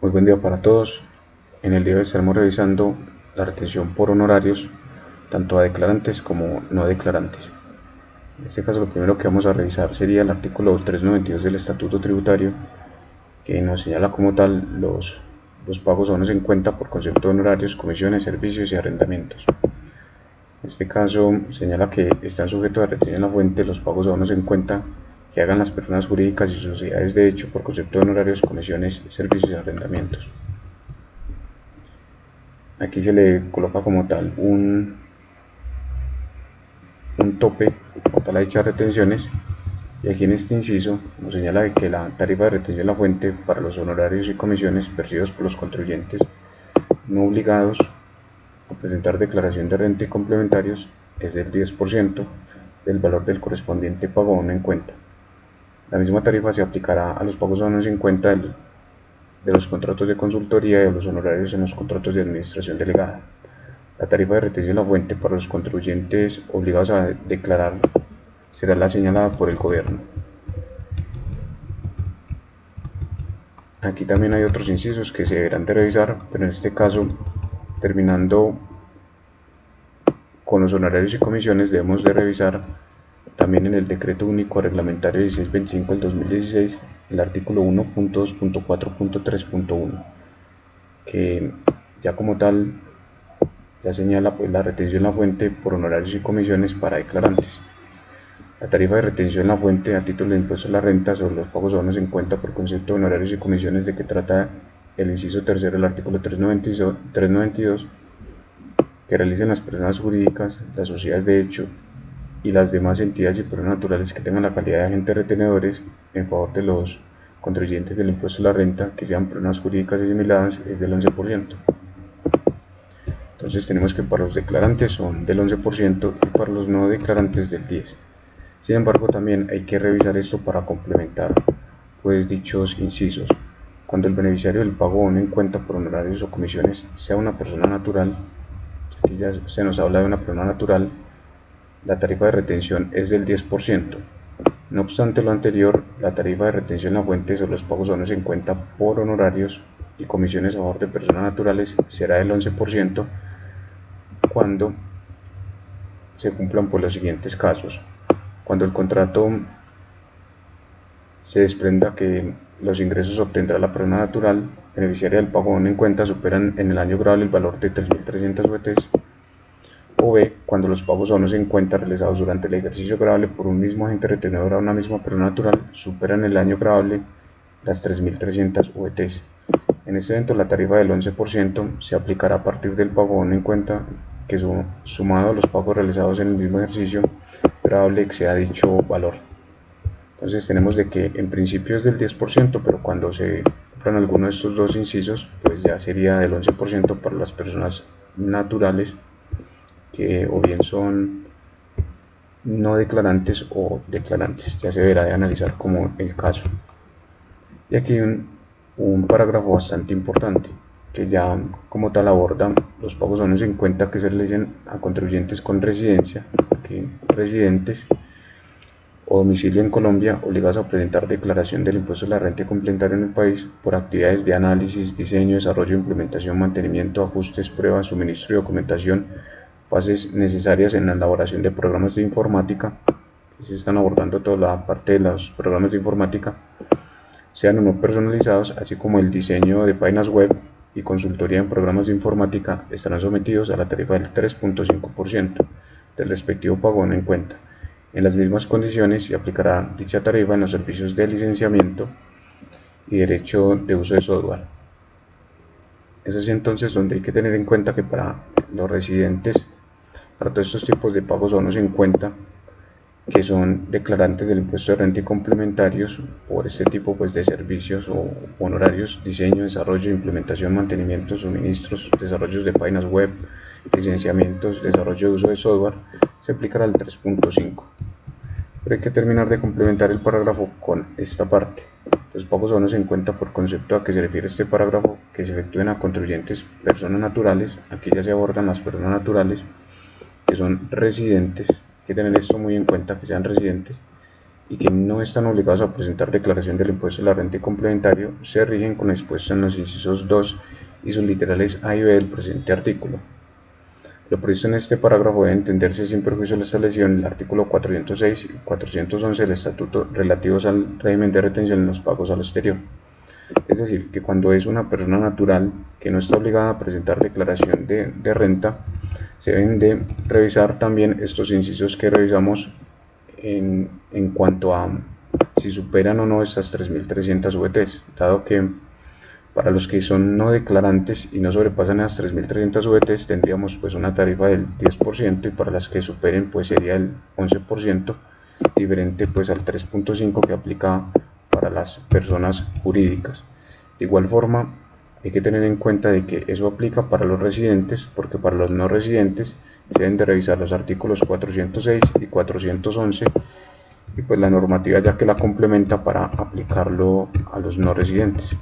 Muy buen día para todos. En el día de hoy estaremos revisando la retención por honorarios, tanto a declarantes como no declarantes. En este caso, lo primero que vamos a revisar sería el artículo 392 del Estatuto Tributario, que nos señala como tal los pagos a bonos en cuenta por concepto de honorarios, comisiones, servicios y arrendamientos. En este caso, señala que están sujetos a retención en la fuente los pagos a bonos en cuenta que hagan las personas jurídicas y sociedades de hecho por concepto de honorarios, comisiones, servicios y arrendamientos. Aquí se le coloca como tal un tope como tal a dichas retenciones, y aquí en este inciso nos señala que la tarifa de retención en la fuente para los honorarios y comisiones percibidos por los contribuyentes no obligados a presentar declaración de renta y complementarios es del 10% del valor del correspondiente pago a bono en cuenta. La misma tarifa se aplicará a los pagos a bonos en cuenta de los contratos de consultoría y a los honorarios en los contratos de administración delegada. La tarifa de retención en la fuente para los contribuyentes obligados a declarar será la señalada por el gobierno. Aquí también hay otros incisos que se deberán de revisar, pero en este caso, terminando con los honorarios y comisiones, debemos de revisar también en el Decreto Único Reglamentario 1625 del 2016 el artículo 1.2.4.3.1, que ya como tal ya señala pues la retención en la fuente por honorarios y comisiones para declarantes. La tarifa de retención en la fuente a título de impuesto a la renta sobre los pagos a bonos en cuenta por concepto de honorarios y comisiones de que trata el inciso tercero del artículo 392, que realicen las personas jurídicas, las sociedades de hecho y las demás entidades y personas naturales que tengan la calidad de agentes retenedores en favor de los contribuyentes del impuesto a la renta que sean personas jurídicas asimiladas es del 11%. Entonces tenemos que para los declarantes son del 11% y para los no declarantes del 10%. Sin embargo, también hay que revisar esto para complementar pues dichos incisos. Cuando el beneficiario del pago bono en cuenta por honorarios o comisiones sea una persona natural, aquí ya se nos habla de una persona natural, la tarifa de retención es del 10%. No obstante lo anterior, la tarifa de retención en la fuente sobre los pagos bonos en cuenta por honorarios y comisiones a favor de personas naturales será del 11% cuando se cumplan por los siguientes casos. Cuando el contrato se desprenda que los ingresos obtendrá la persona natural beneficiaria del pago bono en cuenta superan en el año grabable el valor de 3.300 UETs, o B, cuando los pagos bonos en cuenta realizados durante el ejercicio grabable por un mismo agente retenedor a una misma persona natural superan en el año grabable las 3.300 UETs. En este evento, la tarifa del 11% se aplicará a partir del pago bono en cuenta que sumado a los pagos realizados en el mismo ejercicio grabable exceda dicho valor. Entonces tenemos de que en principio es del 10%, pero cuando se cumplan alguno de estos dos incisos, pues ya sería del 11% para las personas naturales que o bien son no declarantes o declarantes. Ya se deberá de analizar como el caso. Y aquí hay un parágrafo bastante importante que ya como tal aborda los pagos bonos en cuenta que se realicen a contribuyentes con residencia, que residentes o domicilio en Colombia obligados a presentar declaración del impuesto a la renta complementaria en el país por actividades de análisis, diseño, desarrollo, implementación, mantenimiento, ajustes, pruebas, suministro y documentación, fases necesarias en la elaboración de programas de informática, que se están abordando toda la parte de los programas de informática, sean o no personalizados, así como el diseño de páginas web y consultoría en programas de informática, estarán sometidos a la tarifa del 3.5% del respectivo pago en cuenta. En las mismas condiciones se aplicará dicha tarifa en los servicios de licenciamiento y derecho de uso de software. Es así entonces donde hay que tener en cuenta que para los residentes, para todos estos tipos de pagos bonos en cuenta, que son declarantes del impuesto de renta y complementarios por este tipo pues, de servicios o honorarios, diseño, desarrollo, implementación, mantenimiento, suministros, desarrollos de páginas web, licenciamientos, desarrollo de uso de software, se aplicará al 3.5. Pero hay que terminar de complementar el parágrafo con esta parte. Los pagos bonos en cuenta por concepto a que se refiere este parágrafo que se efectúen a contribuyentes personas naturales, aquí ya se abordan las personas naturales que son residentes, hay que tener esto muy en cuenta que sean residentes, y que no están obligados a presentar declaración del impuesto de la renta y complementario se rigen con lo dispuesto en los incisos 2 y sus literales A y B del presente artículo. Lo previsto en este parágrafo debe entenderse sin perjuicio de lo establecido en el artículo 406 y 411 del Estatuto relativos al régimen de retención en los pagos al exterior. Es decir, que cuando es una persona natural que no está obligada a presentar declaración de renta, se deben de revisar también estos incisos que revisamos en cuanto a si superan o no estas 3.300 VTs, dado que para los que son no declarantes y no sobrepasan esas 3.300 VTs tendríamos pues una tarifa del 10% y para las que superen pues sería el 11%, diferente pues al 3.5 que aplica para las personas jurídicas. De igual forma hay que tener en cuenta de que eso aplica para los residentes, porque para los no residentes se deben de revisar los artículos 406 y 411 y pues la normativa ya que la complementa para aplicarlo a los no residentes.